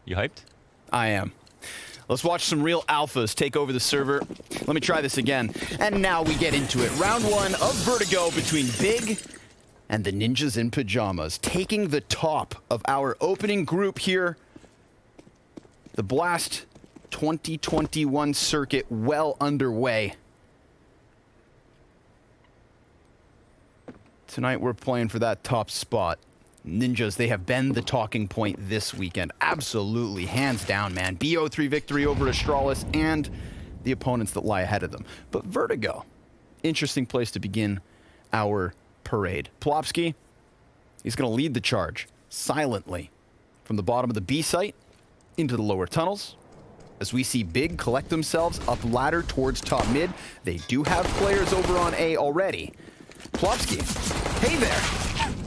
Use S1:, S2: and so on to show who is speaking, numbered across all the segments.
S1: You hyped?
S2: I am. Let's watch some real alphas take over the server. Let me try this again. And now we get into it. Round 1 of Vertigo between Big and the Ninjas in Pajamas, taking the top of our opening group here. The Blast 2021 circuit well underway. Tonight we're playing for that top spot. Ninjas, they have been the talking point this weekend. Absolutely, hands down, man. BO3 victory over Astralis and the opponents that lie ahead of them. But Vertigo, interesting place to begin our parade. Plopsky, he's going to lead the charge silently from the bottom of the B site into the lower tunnels. As we see Big collect themselves up ladder towards top mid. They do have players over on A already. Plopsky, hey there.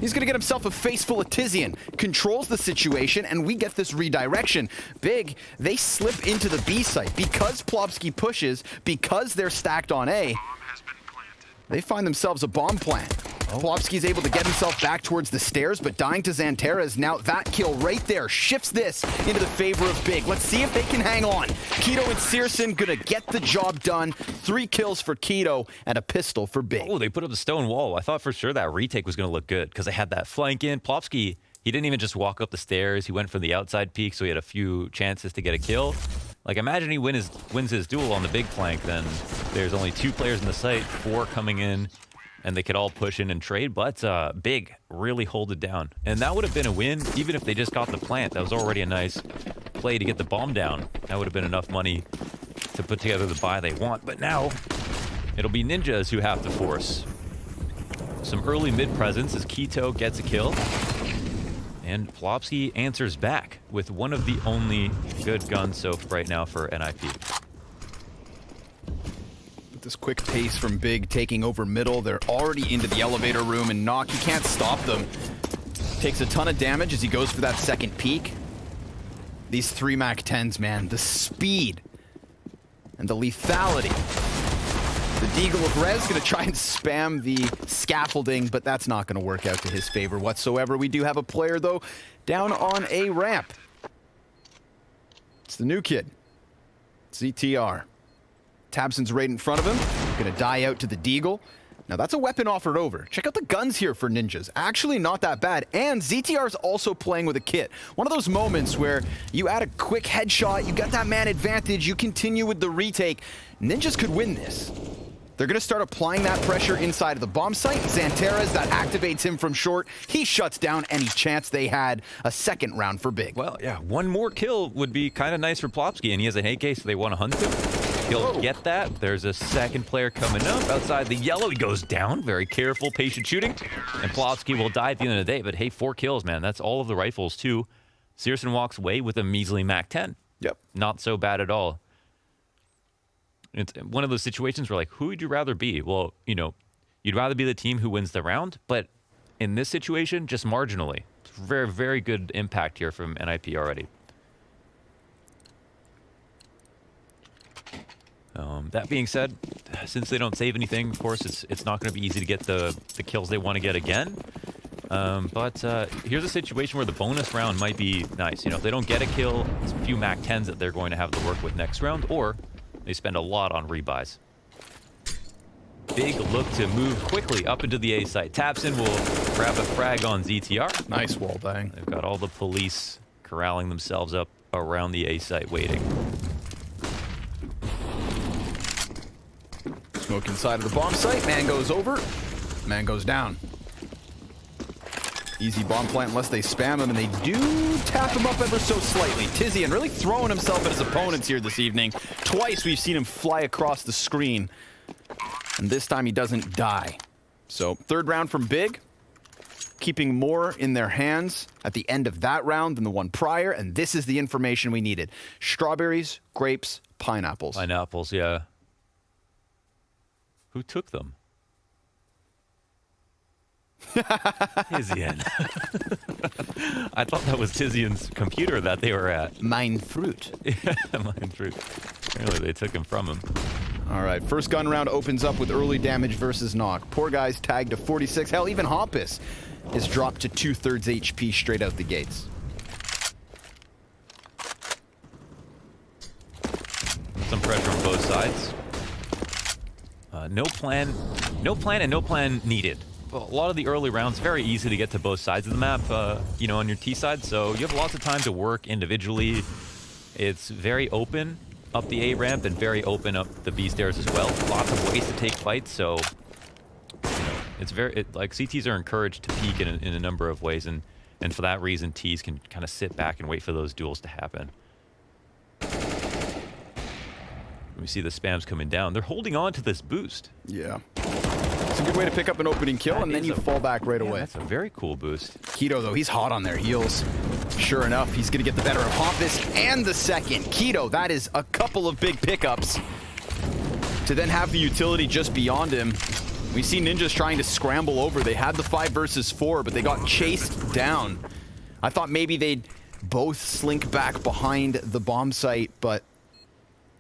S2: He's going to get himself a face full of tiziaN. Controls the situation, and we get this redirection. Big, they slip into the B site. Because Plopsky pushes, because they're stacked on A, they find themselves a bomb plant. Plopsky's able to get himself back towards the stairs, but dying to XANTARES. Now that kill right there shifts this into the favor of Big. Let's see if they can hang on. Keto and syrson gonna get the job done. 3 kills for Keto and a pistol for Big.
S1: Oh, they put up the stone wall. I thought for sure that retake was going to look good because they had that flank in. Plopsky, he didn't even just walk up the stairs. He went for the outside peak, so he had a few chances to get a kill. Like, imagine he wins his duel on the big flank, then there's only 2 players in the site, 4 coming in, and they could all push in and trade, but Big really hold it down. And that would have been a win, even if they just got the plant. That was already a nice play to get the bomb down. That would have been enough money to put together the buy they want. But now, it'll be Ninjas who have to force some early mid presence as Keto gets a kill. And Plopsky answers back with one of the only good guns so right now for NIP.
S2: This quick pace from Big taking over middle. They're already into the elevator room, and nawwk, he can't stop them. Takes a ton of damage as he goes for that second peek. These 3 Mac 10s, man, the speed and the lethality. The Deagle of Brehze gonna try and spam the scaffolding, but that's not gonna work out to his favor whatsoever. We do have a player, though, down on a ramp. It's the new kid, ZTR. tabseN's right in front of him. Gonna die out to the Deagle. Now that's a weapon offered over. Check out the guns here for Ninjas. Actually not that bad. And ZTR's also playing with a kit. One of those moments where you add a quick headshot, you got that man advantage, you continue with the retake. Ninjas could win this. They're gonna start applying that pressure inside of the bomb site. XANTARES, that activates him from short. He shuts down any chance they had. A second round for Big.
S1: Well, yeah, one more kill would be kind of nice for Plopsky, and he has an AK, so they want to hunt him. He'll get that. There's a second player coming up outside the yellow. He goes down. Very careful, patient shooting. And Plopsky will die at the end of the day. But hey, 4 kills, man. That's all of the rifles, too. syrson walks away with a measly Mac 10.
S2: Yep.
S1: Not so bad at all. It's one of those situations where, like, who would you rather be? Well, you know, you'd rather be the team who wins the round. But in this situation, just marginally. It's very, very good impact here from NIP already. That being said, since they don't save anything, of course, it's not going to be easy to get the kills they want to get again. But here's a situation where the bonus round might be nice. You know, if they don't get a kill, it's a few Mac 10s that they're going to have to work with next round, or they spend a lot on rebuys. Big look to move quickly up into the A site. tabseN will grab a frag on ZTR.
S2: Nice wall bang.
S1: They've got all the police corralling themselves up around the A site waiting.
S2: Smoke inside of the bomb site. Man goes over. Man goes down. Easy bomb plant unless they spam him, and they do tap him up ever so slightly. tiziaN really throwing himself at his opponents here this evening. Twice we've seen him fly across the screen, and this time he doesn't die. So 3rd round from Big, keeping more in their hands at the end of that round than the one prior, and this is the information we needed. Strawberries, grapes, pineapples.
S1: Pineapples, yeah. Who took them? tiziaN. I thought that was tiziaN's computer that they were at.
S2: Mine fruit.
S1: Yeah, mine fruit. Apparently they took him from him.
S2: All right, first gun round opens up with early damage versus nawwk. Poor guy's tagged to 46. Hell, even Hoppus is dropped to 2/3 HP straight out the gates.
S1: some pressure on both sides. No plan and no plan needed. A lot of the early rounds, very easy to get to both sides of the map, you know, on your T side. So you have lots of time to work individually. It's very open up the A ramp and very open up the B stairs as well. Lots of ways to take fights. So you know, it's like CTs are encouraged to peek in a number of ways, and for that reason, Ts can kind of sit back and wait for those duels to happen. We see the spams coming down. They're holding on to this boost.
S2: Yeah. It's a good way to pick up an opening kill, and then you fall back right away.
S1: That's a very cool boost.
S2: Keto, though, he's hot on their heels. Sure enough, he's going to get the better of Hoppus and the second. Keto, that is a couple of big pickups. To then have the utility just beyond him. We see ninjas trying to scramble over. They had the 5 versus 4, but they got chased down. I thought maybe they'd both slink back behind the bomb site, but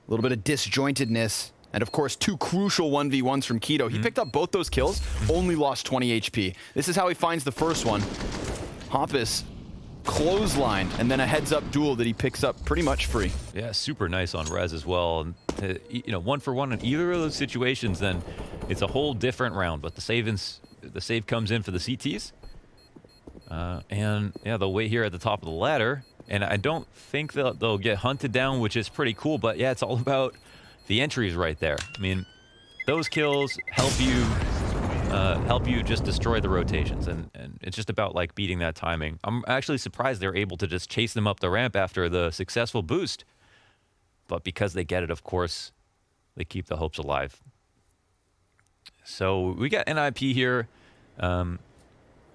S2: a little bit of disjointedness. And of course, 2 crucial 1v1s from Keto. He picked up both those kills, only lost 20 HP. This is how he finds the first one. Hoppus clothesline, and then a heads-up duel that he picks up pretty much free.
S1: Yeah, super nice on res as well. And you know, 1 for 1 in either of those situations, then it's a whole different round. But the save comes in for the CTs. And yeah, they'll wait here at the top of the ladder. And I don't think they'll get hunted down, which is pretty cool. But yeah, it's all about the entries right there. I mean, those kills help you just destroy the rotations, and it's just about like beating that timing. I'm actually surprised they're able to just chase them up the ramp after the successful boost, but because they get it, of course, they keep the hopes alive. So we got NIP here,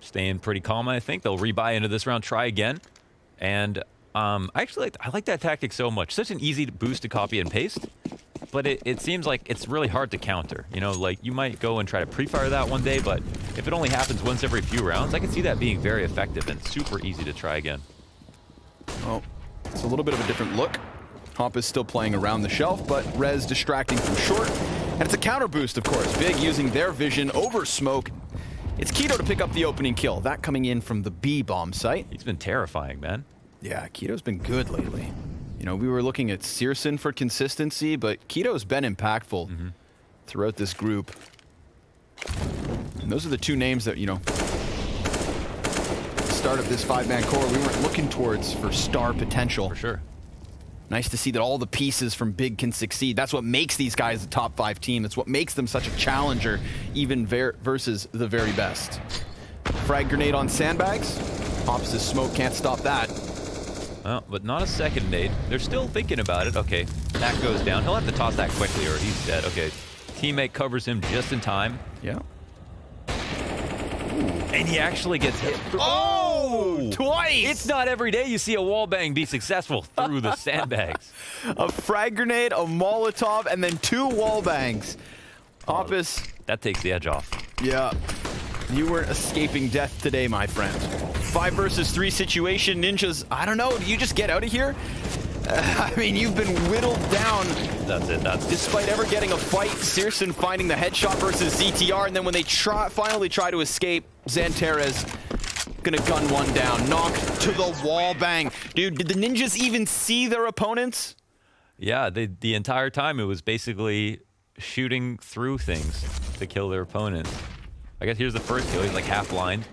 S1: staying pretty calm. I think they'll rebuy into this round, try again, and I like that tactic so much. Such an easy boost to copy and paste. But it seems like it's really hard to counter. You know, like you might go and try to pre-fire that one day, but if it only happens once every few rounds, I can see that being very effective and super easy to try again.
S2: Oh, it's a little bit of a different look. Hop is still playing around the shelf, but Rez distracting from short. And it's a counter boost, of course. Big using their vision over smoke. It's Keto to pick up the opening kill. That coming in from the B bomb site.
S1: He's been terrifying, man.
S2: Yeah, Keto's been good lately. You know, we were looking at syrson for consistency, but Keto's been impactful throughout this group. And those are the 2 names that, you know, start of this 5-man core we weren't looking towards for star potential.
S1: For sure.
S2: Nice to see that all the pieces from Big can succeed. That's what makes these guys a top 5 team. That's what makes them such a challenger, even versus the very best. Frag grenade on sandbags. Hops' smoke can't stop that.
S1: Well, but not a second nade. They're still thinking about it. Okay, that goes down. He'll have to toss that quickly or he's dead. Okay, teammate covers him just in time.
S2: Yeah.
S1: And he actually gets hit.
S2: Oh! Twice!
S1: It's not every day you see a wallbang be successful through the sandbags.
S2: A frag grenade, a Molotov, and then 2 wallbangs. Hoppus.
S1: That takes the edge off.
S2: Yeah. You weren't escaping death today, my friend. 5 versus 3 situation. Ninjas, I don't know, do you just get out of here? I mean, you've been whittled down.
S1: That's it.
S2: Despite ever getting a fight, syrson finding the headshot versus ZTR, and then when they finally try to escape, XANTARES gonna gun one down. Knocked to the wall bang. Dude, did the ninjas even see their opponents?
S1: Yeah, the entire time it was basically shooting through things to kill their opponents. I guess here's the first kill. He's like half blind.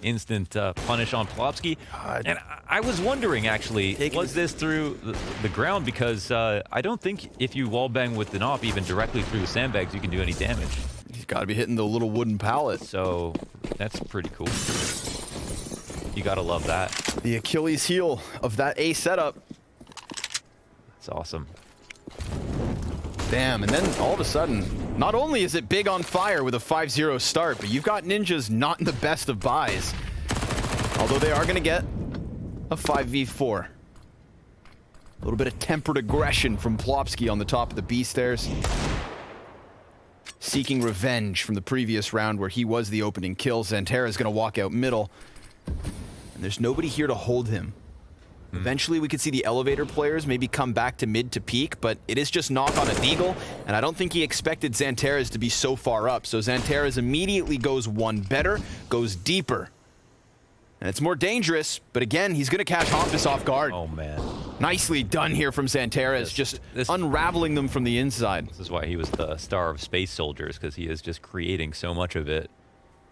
S1: Instant punish on Plopsky. And I was wondering, actually, was this through the ground? Because I don't think if you wallbang with an op even directly through the sandbags, you can do any damage.
S2: He's got to be hitting the little wooden pallet.
S1: So that's pretty cool. You got to love that.
S2: The Achilles heel of that A setup.
S1: That's awesome.
S2: Damn, and then all of a sudden, not only is it Big on fire with a 5-0 start, but you've got ninjas not in the best of buys. Although they are going to get a 5v4. A little bit of tempered aggression from Plopsky on the top of the B stairs. Seeking revenge from the previous round where he was the opening kill. XANTARES is going to walk out middle. And there's nobody here to hold him. Eventually, we could see the elevator players maybe come back to mid to peak, but it is just knock on a deagle, and I don't think he expected XANTARES to be so far up. So XANTARES immediately goes one better, goes deeper. And it's more dangerous, but again, he's going to catch Hoppus off guard.
S1: Oh, man.
S2: Nicely done here from XANTARES, just unraveling them from the inside.
S1: This is why he was the star of Space Soldiers, because he is just creating so much of it.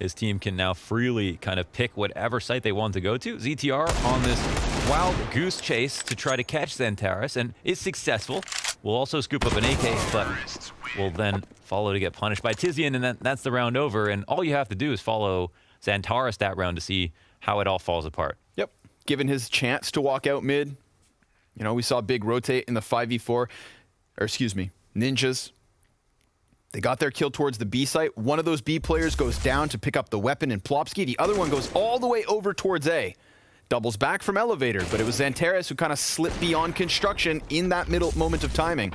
S1: His team can now freely kind of pick whatever site they want to go to. ZTR on this wild goose chase to try to catch XANTARES, and is successful. Will also scoop up an AK, but will then follow to get punished by tiziaN, and that's the round over. And all you have to do is follow XANTARES that round to see how it all falls apart.
S2: Yep, given his chance to walk out mid. You know, we saw Big rotate in the 5v4, or excuse me, Ninjas. They got their kill towards the B site. One of those B players goes down to pick up the weapon in Plopsky. The other one goes all the way over towards A. Doubles back from elevator, but it was XANTARES who kind of slipped beyond construction in that middle moment of timing.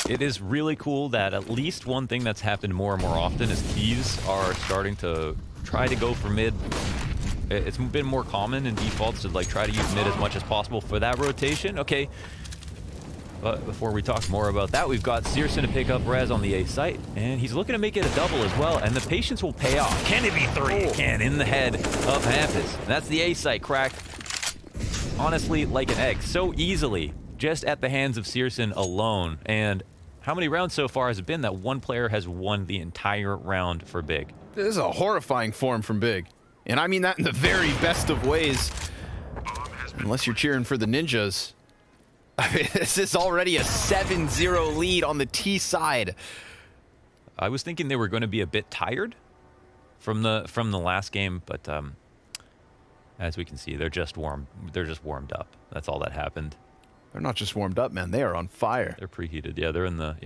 S1: It is really cool that at least one thing that's happened more and more often is keys are starting to try to go for mid. It's been more common in defaults to like try to use mid as much as possible for that rotation. Okay, but before we talk more about that, we've got syrson to pick up Brehze on the A site, and he's looking to make it a double as well, and the patience will pay off. Can it be 3? It can, in the head of Hampus. That's the A site cracked, honestly, like an egg, so easily, just at the hands of syrson alone. And how many rounds so far has it been that one player has won the entire round for Big?
S2: This is a horrifying form from Big. And I mean that in the very best of ways. Unless you're cheering for the Ninjas. I mean, this is already a 7-0 lead on the T side.
S1: I was thinking they were going to be a bit tired from the last game, but as we can see, they're just warmed up. That's all that happened.
S2: They're not just warmed up, man. They are on fire.
S1: They're preheated. Yeah, they're in the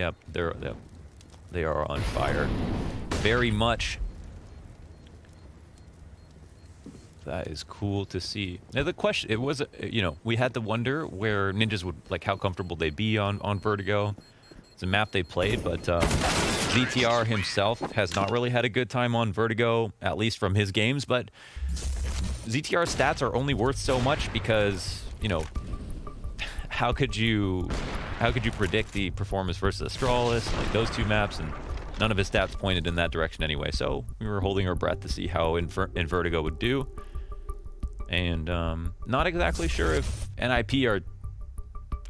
S1: they are on fire. Very much. That is cool to see. Now the question, it was, you know, we had to wonder where Ninjas would, like, how comfortable they'd be on Vertigo. It's a map they played, but ZTR himself has not really had a good time on Vertigo, at least from his games. But ZTR's stats are only worth so much because, you know, how could you predict the performance versus Astralis, like those two maps, and none of his stats pointed in that direction anyway. So we were holding our breath to see how in Vertigo would do. And not exactly sure if NIP are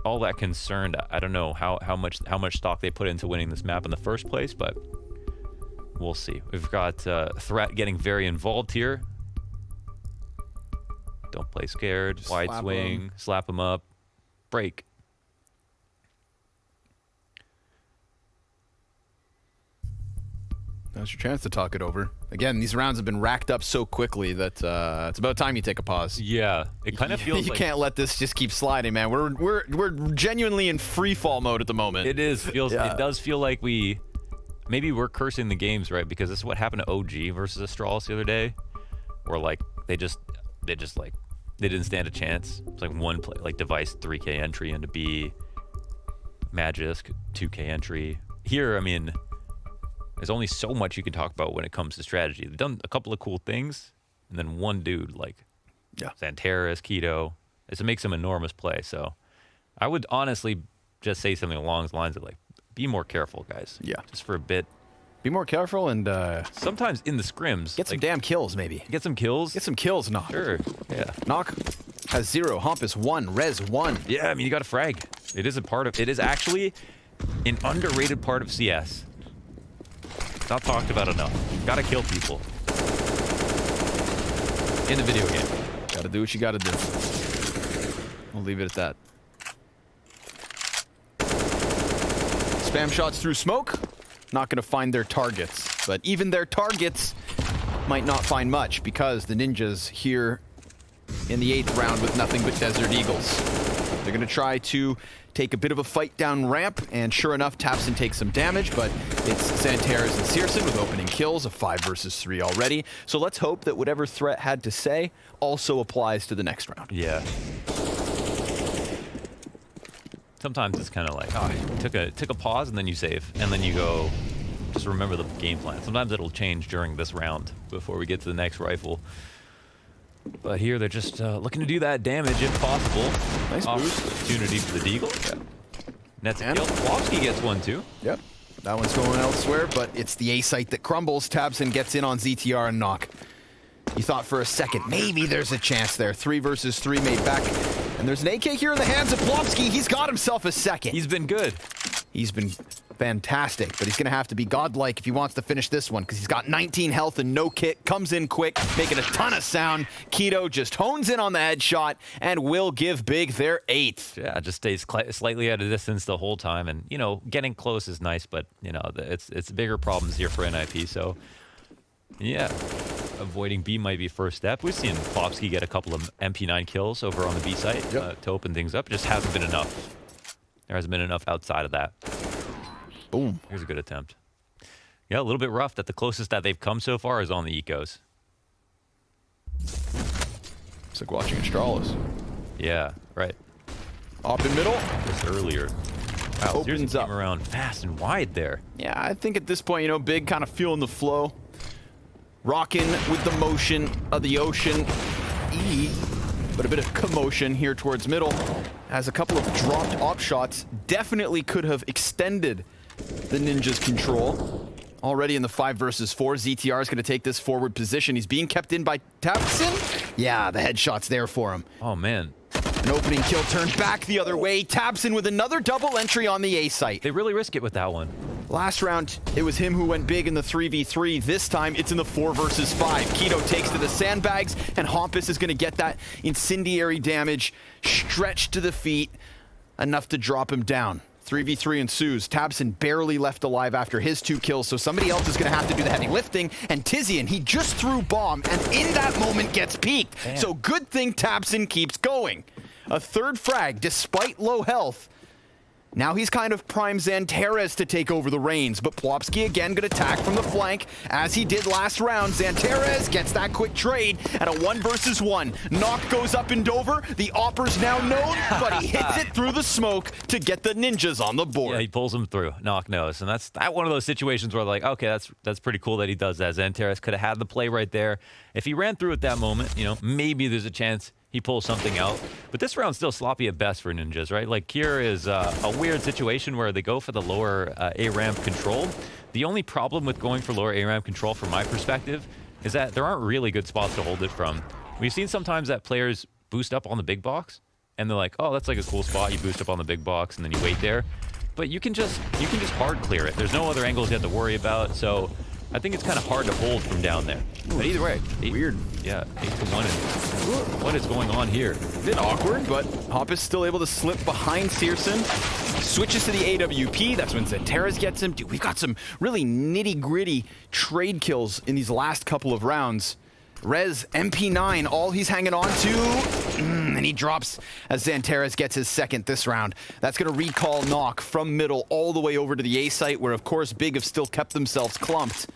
S1: all that concerned. I don't know how much stock they put into winning this map in the first place, but we'll see. We've got Threat getting very involved here. Don't play scared.
S2: Just
S1: wide swing, slap him up, break.
S2: Now's your chance to talk it over. Again, these rounds have been racked up so quickly that it's about time you take a pause.
S1: Yeah, it kind of feels
S2: you
S1: like...
S2: can't let this just keep sliding, man. We're genuinely in free fall mode at the moment.
S1: It is. It does feel like maybe we're cursing the games, right? Because this is what happened to OG versus Astralis the other day, where like they didn't stand a chance. It's like one play, like Device 3K entry into B, Magisk 2K entry. Here, I mean, there's only so much you can talk about when it comes to strategy. They've done a couple of cool things, and then one dude like XANTARES, Keto, it makes some enormous play. So I would honestly just say something along the lines of like, be more careful, guys.
S2: Yeah.
S1: Just for a bit.
S2: Be more careful and
S1: sometimes in the scrims.
S2: Get some damn kills, maybe.
S1: Get some kills.
S2: Get some kills, Nawwk.
S1: Sure. Yeah.
S2: Nawwk has 0, Hampus 1, Rez 1.
S1: Yeah, I mean, you got to frag. It is actually an underrated part of CS. Not talked about enough. Gotta kill people. In the video game.
S2: Gotta do what you gotta do. We'll leave it at that. Spam shots through smoke. Not gonna find their targets. But even their targets might not find much because the Ninjas here in the 8th round with nothing but Desert Eagles. They're gonna try to take a bit of a fight down ramp, and sure enough, tabseN takes some damage, but it's XANTARES and syrson with opening kills, a 5 versus 3 already. So let's hope that whatever Threat had to say also applies to the next round.
S1: Yeah. Sometimes it's kind of like, oh, took a pause and then you save, and then you go, just remember the game plan. Sometimes it'll change during this round before we get to the next rifle. But here they're just looking to do that damage if possible.
S2: Nice boost.
S1: Opportunity for the Deagle. Yeah. Nets a kill. Plopsky gets one too.
S2: Yep. That one's going elsewhere, but it's the A site that crumbles. tabseN gets in on ZTR and Nawwk. You thought for a second, maybe there's a chance there. 3 versus 3 made back. And And there's an AK here in the hands of plopsky. He's got himself a second.
S1: He's been good.
S2: He's been fantastic, but he's going to have to be godlike if he wants to finish this one, because he's got 19 health and no kit, comes in quick, making a ton of sound. Keto just hones in on the headshot and will give Big their 8th.
S1: Yeah, just stays slightly out of distance the whole time, and, you know, getting close is nice, but, you know, it's bigger problems here for NIP, so, yeah, avoiding B might be first step. We've seen plopsky get a couple of MP9 kills over on the B site to open things up. It just hasn't been enough. There hasn't been enough outside of that.
S2: Boom.
S1: Here's a good attempt. Yeah, a little bit rough that the closest that they've come so far is on the ecos.
S2: It's like watching Astralis.
S1: Yeah, right.
S2: Up in middle.
S1: Just earlier. Wow,
S2: Opens
S1: came
S2: up.
S1: around fast and wide there.
S2: Yeah, I think at this point, you know, Big kind of feeling the flow. Rocking with the motion of the ocean. But a bit of commotion here towards middle. As a couple of dropped op shots definitely could have extended the Ninja's control. Already in the 5 versus 4, ZTR is going to take this forward position. He's being kept in by tabseN. Yeah, the headshot's there for him.
S1: Oh, man.
S2: An opening kill turned back the other way. tabseN with another double entry on the A site.
S1: They really risk it with that one.
S2: Last round, it was him who went big in the 3v3. This time, it's in the 4 versus 5. Keto takes to the sandbags, and Hompus is going to get that incendiary damage stretched to the feet, enough to drop him down. 3v3 ensues. tabseN barely left alive after his 2 kills, so somebody else is going to have to do the heavy lifting. And tiziaN, he just threw bomb, and in that moment gets peeked.
S1: Damn.
S2: So good thing tabseN keeps going. A 3rd frag, despite low health. Now he's kind of prime XANTARES to take over the reins, but plopsky again gonna attack from the flank, as he did last round. XANTARES gets that quick trade at a 1 versus 1. nawwk goes up in Dover, the opper's now known, but he hits it through the smoke to get the ninjas on the board.
S1: Yeah, he pulls him through. nawwk knows, and that's one of those situations where like, okay, that's pretty cool that he does that. XANTARES could have had the play right there. If he ran through at that moment, you know, maybe there's a chance he pulls something out. But this round's still sloppy at best for ninjas, right? Like, here is a weird situation where they go for the lower A-ramp control. The only problem with going for lower A-ramp control, from my perspective, is that there aren't really good spots to hold it from. We've seen sometimes that players boost up on the big box, and they're like, oh, that's like a cool spot. You boost up on the big box, and then you wait there. But you can just hard clear it. There's no other angles you have to worry about, so I think it's kind of hard to hold from down there. But either way,
S2: Weird.
S1: Yeah, 8-1. And what is going on here?
S2: A bit awkward, but Hompus still able to slip behind syrson. Switches to the AWP. That's when XANTARES gets him. Dude, we've got some really nitty-gritty trade kills in these last couple of rounds. Rez, MP9, all he's hanging on to. And he drops as XANTARES gets his 2nd this round. That's going to recall nawwk from middle all the way over to the A site, where, of course, Big have still kept themselves clumped.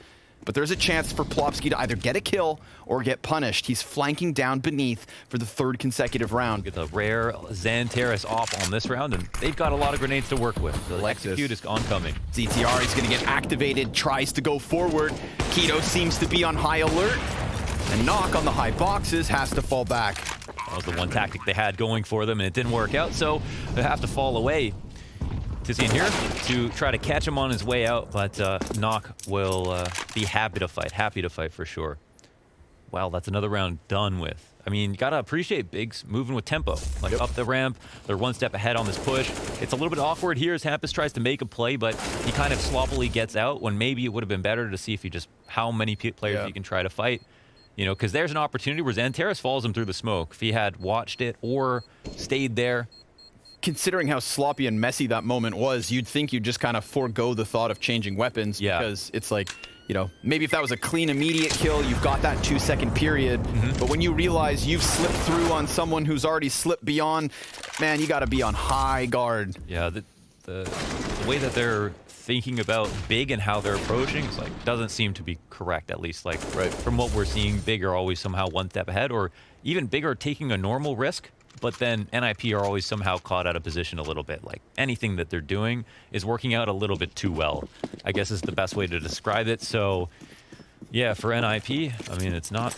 S2: But there's a chance for plopsky to either get a kill or get punished. He's flanking down beneath for the 3rd consecutive round.
S1: Get the rare XANTARES off on this round, and they've got a lot of grenades to work with. The execute is oncoming.
S2: ZTR is going to get activated, tries to go forward. Keto seems to be on high alert. And nawwk on the high boxes has to fall back.
S1: That was the one tactic they had going for them, and it didn't work out, so they have to fall away. tiziaN here to try to catch him on his way out, but nawwk will be happy to fight for sure. Wow, that's another round done with. I mean, you gotta appreciate Big's moving with tempo. Like, up the ramp, they're 1 step ahead on this push. It's a little bit awkward here as Hompus tries to make a play, but he kind of sloppily gets out, when maybe it would have been better to see if he just, how many players he can try to fight. You know, because there's an opportunity where XANTARES follows him through the smoke. If he had watched it or stayed there.
S2: Considering how sloppy and messy that moment was, you'd think you'd just kind of forego the thought of changing weapons.
S1: Yeah.
S2: Because it's like, you know, maybe if that was a clean, immediate kill, you've got that 2-second period. But when you realize you've slipped through on someone who's already slipped beyond, man, you got to be on high guard.
S1: Yeah, the way that they're thinking about Big and how they're approaching is like, doesn't seem to be correct, at least. Like, from what we're seeing, Big are always somehow 1 step ahead, or even Big are taking a normal risk, but then NIP are always somehow caught out of position a little bit. Like, anything that they're doing is working out a little bit too well, I guess is the best way to describe it. So yeah, for NIP, I mean, it's not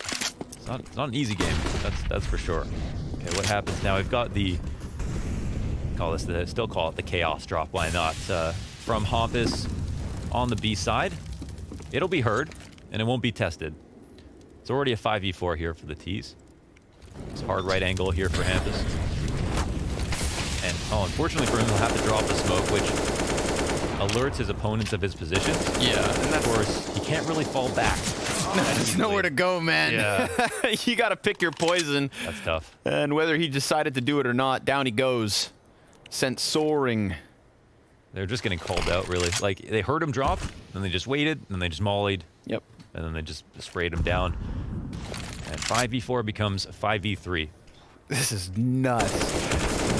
S1: an easy game, that's for sure. Okay, what happens now? We've got the, still call it the chaos drop, why not? From Hompus on the B side. It'll be heard, and it won't be tested. It's already a 5v4 here for the T's. It's hard right angle here for Hompus. Oh, unfortunately for him, he'll have to drop the smoke, which alerts his opponents of his position.
S2: Yeah.
S1: And of course, he can't really fall back.
S2: There's nowhere to go, man.
S1: Yeah.
S2: You got to pick your poison.
S1: That's tough.
S2: And whether he decided to do it or not, down he goes. Sent soaring.
S1: They're just getting called out, really. Like, they heard him drop, and they just waited, and they just mollied.
S2: Yep.
S1: And then they just sprayed him down. And 5v4 becomes 5v3.
S2: This is nuts.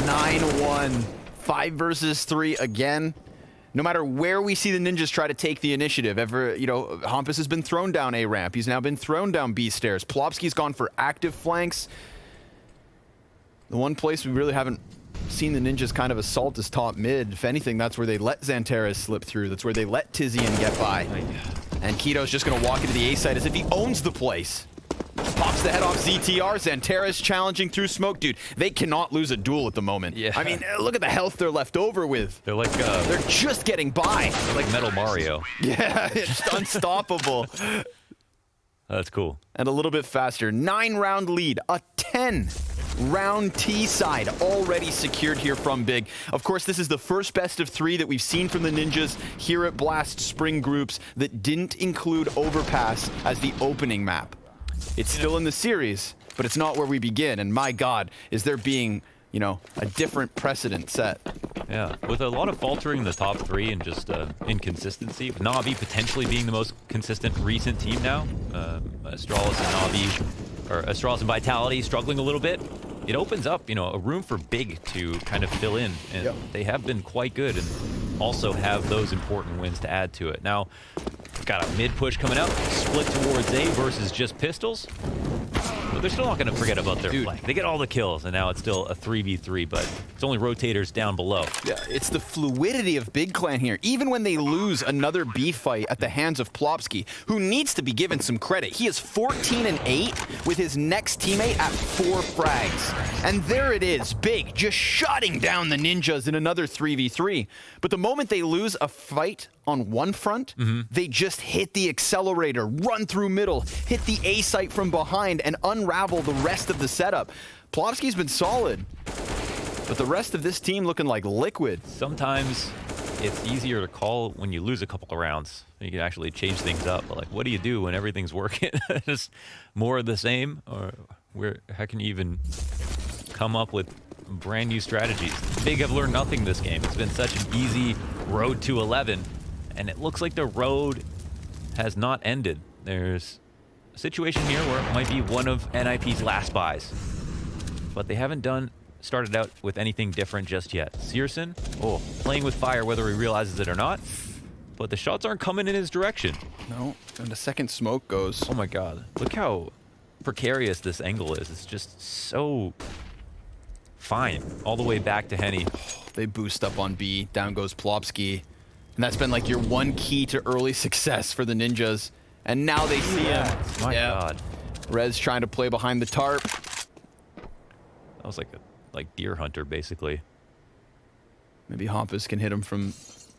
S2: 9-1. 5 versus 3 again. No matter where we see the ninjas try to take the initiative, Hampus has been thrown down A ramp. He's now been thrown down B stairs. Plopski's gone for active flanks. The one place we really haven't seen the ninjas kind of assault is top mid. If anything, that's where they let XANTARES slip through. That's where they let tiziaN get by. And Keto's just going to walk into the A site as if he owns the place. Pops the head off ZTR. XANTARES challenging through smoke. Dude, they cannot lose a duel at the moment.
S1: Yeah.
S2: I mean, look at the health they're left over with.
S1: They're like...
S2: they're just getting by.
S1: They're like Metal Mario.
S2: Yeah, it's unstoppable.
S1: That's cool.
S2: And a little bit faster. 9-round lead. A 10-round T side already secured here from Big. Of course, this is the first best of 3 that we've seen from the ninjas here at Blast Spring Groups that didn't include Overpass as the opening map. It's still in the series, but it's not where we begin. And my God, is there being, a different precedent set.
S1: Yeah, with a lot of faltering in the top 3 and just inconsistency. With Na'Vi potentially being the most consistent recent team now. Astralis and Na'Vi, or Astralis and Vitality struggling a little bit. It opens up, a room for Big to kind of fill in. And they have been quite good and also have those important wins to add to it. Now, got a mid push coming out, split towards A versus just pistols. But they're still not going to forget about their flank. They get all the kills, and now it's still a 3v3, but it's only rotators down below.
S2: Yeah, it's the fluidity of Big Clan here. Even when they lose another B fight at the hands of Plopski, who needs to be given some credit. He is 14-8 with his next teammate at 4 frags. And there it is, Big just shutting down the ninjas in another 3v3. But the moment they lose a fight on one front, they just hit the accelerator, run through middle, hit the A site from behind, and unravel the rest of the setup. Plopski's been solid, but the rest of this team looking like liquid.
S1: Sometimes it's easier to call when you lose a couple of rounds. You can actually change things up. But like, what do you do when everything's working? Just more of the same? Or how can you even come up with brand new strategies? Big have learned nothing this game. It's been such an easy road to 11. And it looks like the road has not ended. There's a situation here where it might be one of NIP's last buys. But they haven't started out with anything different just yet. syrson, playing with fire whether he realizes it or not. But the shots aren't coming in his direction.
S2: No, and the second smoke goes.
S1: Oh my God. Look how precarious this angle is. It's just so fine. All the way back to Henny.
S2: They boost up on B. Down goes Plopski. And that's been like your one key to early success for the ninjas. And now they see him.
S1: My God.
S2: Rez trying to play behind the tarp.
S1: That was like Deer Hunter, basically.
S2: Maybe Hampus can hit him from...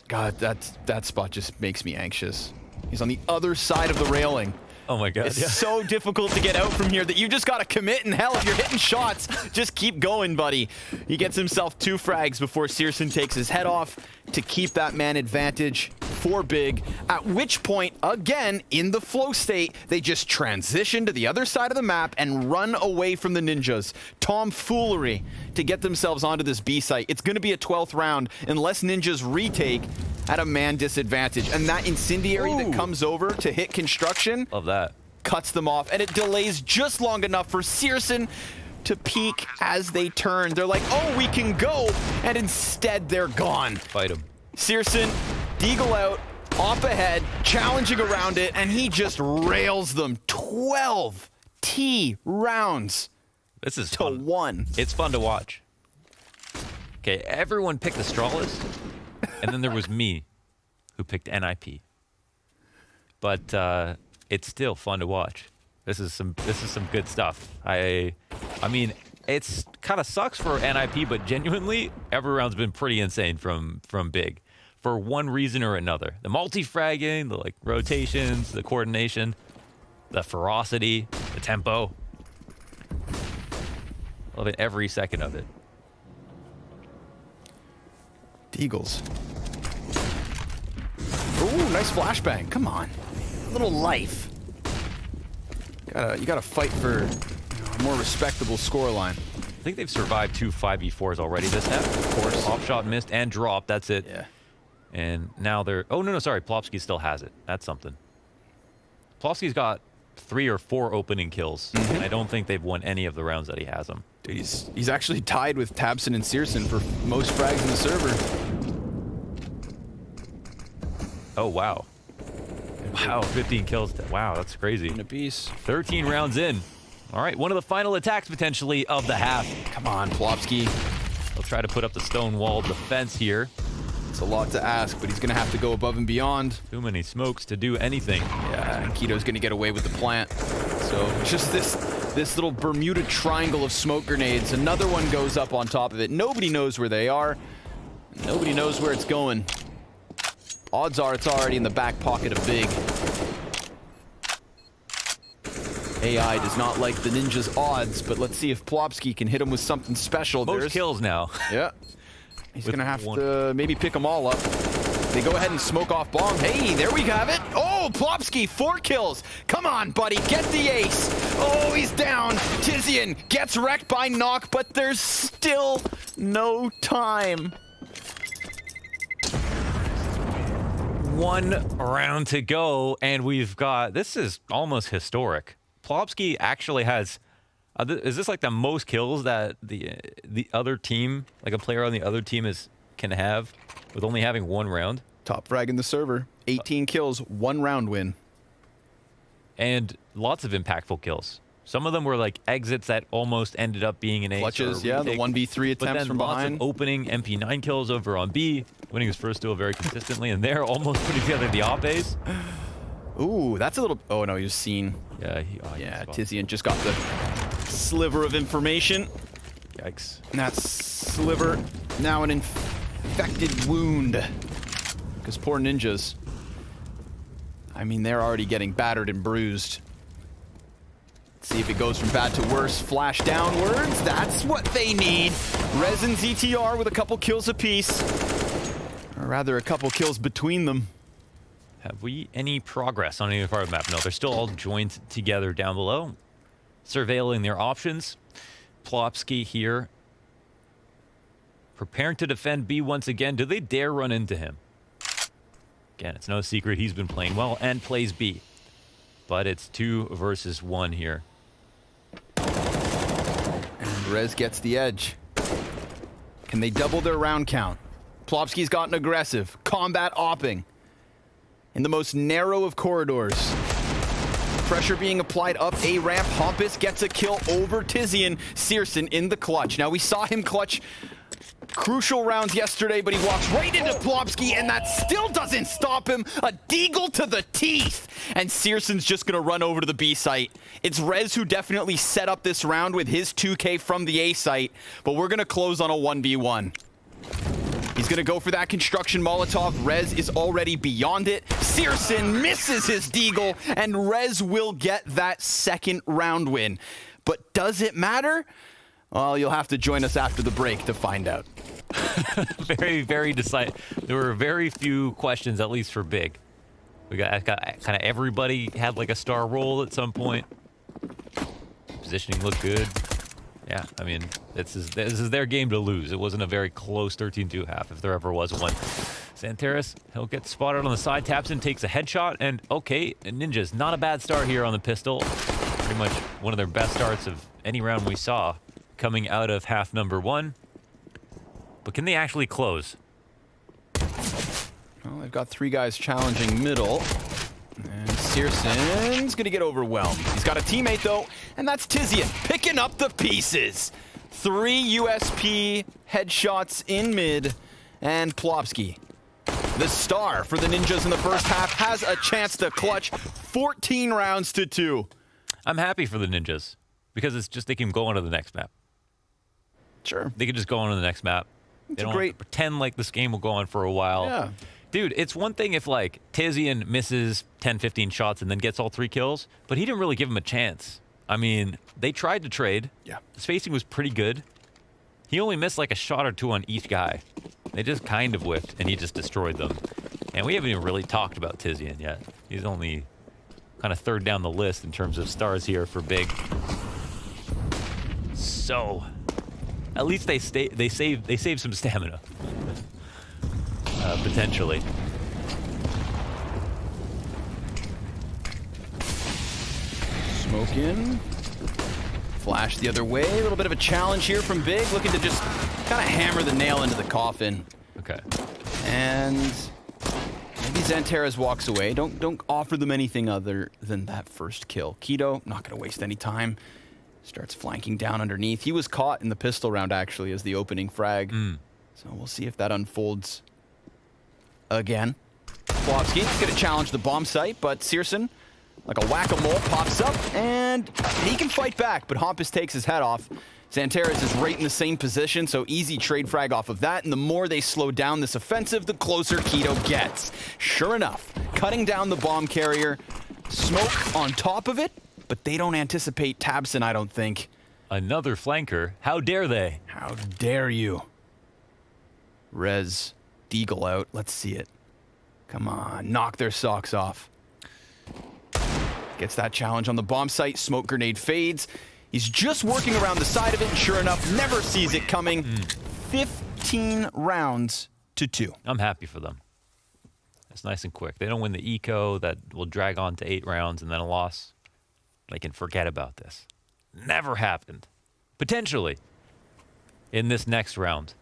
S2: God, that spot just makes me anxious. He's on the other side of the railing.
S1: Oh my God.
S2: It's so difficult to get out from here that you just got to commit, and hell, if you're hitting shots, just keep going, buddy. He gets himself 2 frags before syrson takes his head off to keep that man advantage for Big, at which point, again, in the flow state, they just transition to the other side of the map and run away from the ninjas. Tomfoolery to get themselves onto this B site. It's going to be a 12th round unless ninjas retake at a man disadvantage. And that incendiary that comes over to hit construction...
S1: Love that.
S2: Cuts them off, and it delays just long enough for syrson to peek as they turn. They're like, oh, we can go, and instead they're gone.
S1: Fight him.
S2: syrson, deagle out, op ahead, challenging around it, and he just rails them. 12 T rounds.
S1: This is
S2: to
S1: fun.
S2: 1.
S1: It's fun to watch. Okay, everyone picked Astralis, and then there was me, who picked NIP. But it's still fun to watch. This is some good stuff. I mean, it's kind of sucks for NIP, but genuinely, every round's been pretty insane from Big, for one reason or another. The multi-fragging, the rotations, the coordination, the ferocity, the tempo. Love it every second of it.
S2: Deagles. Ooh, nice flashbang. Come on. A little life. You gotta fight for a more respectable scoreline.
S1: I think they've survived 2 5v4s already this half. Of course. Off shot missed and dropped. That's it.
S2: Yeah.
S1: And now they're... Oh, no, sorry. Plopsky still has it. That's something. Plopsky's got 3 or 4 opening kills.
S2: Mm-hmm.
S1: And I don't think they've won any of the rounds that he has them.
S2: Dude, he's actually tied with tabseN and syrson for most frags in the server.
S1: Oh, wow. Wow, 15 kills. Wow, that's crazy.
S2: In a piece.
S1: 13 rounds in. All right, one of the final attacks potentially of the half.
S2: Come on, Plopsky.
S1: He'll try to put up the stone wall defense here.
S2: It's a lot to ask, but he's going to have to go above and beyond.
S1: Too many smokes to do anything.
S2: Yeah, and Keto's going to get away with the plant. So just this little Bermuda triangle of smoke grenades. Another one goes up on top of it. Nobody knows where they are. Nobody knows where it's going. Odds are it's already in the back pocket of Big. AI does not like the ninja's odds, but let's see if Plopsky can hit him with something special.
S1: Most kills now.
S2: Yeah. He's
S1: With
S2: going to have
S1: one.
S2: to maybe pick them all up. They go ahead and smoke off bomb. Hey, there we have it. Oh, Plopsky, 4 kills. Come on, buddy, get the ace. Oh, he's down. tiziaN gets wrecked by nawwk, but there's still no time.
S1: 1 round to go, and we've got... This is almost historic. Plopsky actually has... is this like the most kills that the other team, like a player on the other team can have with only having 1 round?
S2: Top frag in the server. 18 kills, 1 round win.
S1: And lots of impactful kills. Some of them were like exits that almost ended up being an ace.
S2: Clutches, yeah, the 1v3 attempts
S1: but then
S2: from
S1: lots
S2: behind.
S1: of opening MP9 kills over on B, winning his first duel very consistently, and they're almost putting together the op ace.
S2: Ooh, that's a little... Oh, no, he was seen.
S1: Yeah,
S2: Yeah, tiziaN just got the sliver of information.
S1: Yikes.
S2: And that sliver, now an infected wound. Because poor ninjas. I mean, they're already getting battered and bruised. Let's see if it goes from bad to worse. Flash downwards. That's what they need. Rez and ZTR with a couple kills apiece. Or rather, a couple kills between them.
S1: Have we any progress on any part of the map? No, they're still all joined together down below, surveilling their options. Plopsky here, preparing to defend B once again. Do they dare run into him? Again, it's no secret he's been playing well and plays B. But it's 2 versus 1 here.
S2: And Rez gets the edge. Can they double their round count? Plopsky's gotten aggressive. Combat opping. In the most narrow of corridors. Pressure being applied up a ramp. Hampus gets a kill over tiziaN. syrson in the clutch. Now, we saw him clutch crucial rounds yesterday, but he walks right into Plopsky, and that still doesn't stop him. A deagle to the teeth. And syrson's just going to run over to the B site. It's Rez who definitely set up this round with his 2K from the A site, but we're going to close on a 1v1. He's going to go for that construction Molotov. Rez is already beyond it. syrson misses his deagle, and Rez will get that 2nd round win. But does it matter? Well, you'll have to join us after the break to find out.
S1: Very decisive. There were very few questions, at least for Big. We got kind of everybody had like a star roll at some point. Positioning looked good. Yeah, I mean, this is their game to lose. It wasn't a very close 13-2 half, if there ever was one. XANTARES, he'll get spotted on the side. tabseN takes a headshot, and okay, ninjas, not a bad start here on the pistol. Pretty much one of their best starts of any round we saw coming out of half number 1. But can they actually close?
S2: Well, they've got 3 guys challenging middle. And syrson's gonna get overwhelmed. He's got a teammate though, and that's tiziaN picking up the pieces. 3 USP headshots in mid, and Plopsky, the star for the ninjas in the first half, has a chance to clutch 14 rounds to 2.
S1: I'm happy for the ninjas because it's just they can go on to the next map.
S2: Sure.
S1: They can just go on to the next map. They don't have to pretend like this game will go on for a while.
S2: Yeah.
S1: Dude, it's one thing if, like, tiziaN misses 10, 15 shots and then gets all 3 kills, but he didn't really give him a chance. I mean, they tried to trade.
S2: Yeah.
S1: The spacing was pretty good. He only missed, like, a shot or 2 on each guy. They just kind of whiffed, and he just destroyed them. And we haven't even really talked about tiziaN yet. He's only kind of third down the list in terms of stars here for Big. So, at least they save some stamina, potentially.
S2: Smoke in. Flash the other way. A little bit of a challenge here from Big, looking to just kind of hammer the nail into the coffin.
S1: Okay.
S2: And maybe XANTARES walks away. Don't offer them anything other than that first kill. Keto, not going to waste any time. Starts flanking down underneath. He was caught in the pistol round, actually, as the opening frag. So we'll see if that unfolds again. Flopsky going to challenge the bomb site, but syrson, like a whack-a-mole, pops up, and he can fight back, but Hampus takes his head off. XANTARES is right in the same position, so easy trade frag off of that, and the more they slow down this offensive, the closer Keto gets. Sure enough, cutting down the bomb carrier, smoke on top of it, but they don't anticipate tabseN, I don't think.
S1: Another flanker. How dare they?
S2: How dare you? Rez, Deagle out. Let's see it. Come on, knock their socks off. Gets that challenge on the bomb site. Smoke grenade fades. He's just working around the side of it, and sure enough, never sees it coming. 15 rounds to 2.
S1: I'm happy for them. It's nice and quick. They don't win the eco. That will drag on to 8 rounds and then a loss. They can forget about this. Never happened. Potentially. In this next round.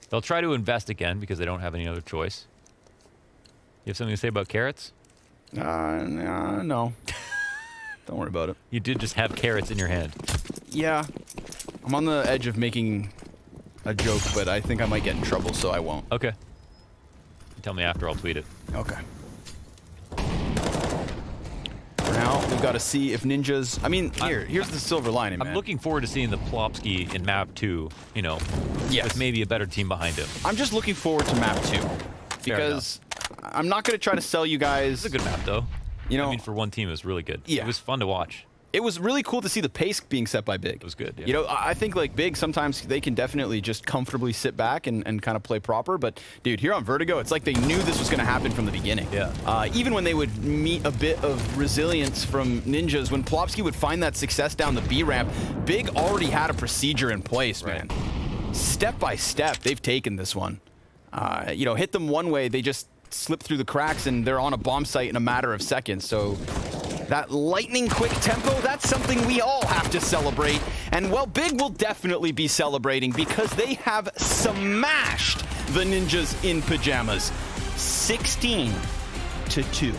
S1: They'll try to invest again because they don't have any other choice. You have something to say about carrots?
S2: No. Don't worry about it.
S1: You did just have carrots in your hand.
S2: Yeah. I'm on the edge of making a joke, but I think I might get in trouble, so I won't.
S1: Okay. Tell me after, I'll tweet it.
S2: Okay. For now, we've got to see if ninjas... I mean, here's the silver lining, man.
S1: I'm looking forward to seeing the Plopsky in map 2, you know, with maybe a better team behind him.
S2: I'm just looking forward to map 2. Because I'm not going to try to sell you guys...
S1: It's a good map, though.
S2: You know,
S1: I mean, for one team, it was really good.
S2: Yeah.
S1: It was fun to watch.
S2: It was really cool to see the pace being set by Big.
S1: It was good, yeah.
S2: You know, I think, like, Big, sometimes they can definitely just comfortably sit back and kind of play proper. But, dude, here on Vertigo, it's like they knew this was going to happen from the beginning.
S1: Yeah.
S2: Even when they would meet a bit of resilience from ninjas, when Plopsky would find that success down the B ramp, Big already had a procedure in place, man. Step by step, they've taken this one. You know, hit them one way, they just slip through the cracks, and they're on a bomb site in a matter of seconds. So that lightning quick tempo, that's something we all have to celebrate. And, well, Big will definitely be celebrating because they have smashed the ninjas in pajamas. 16-2.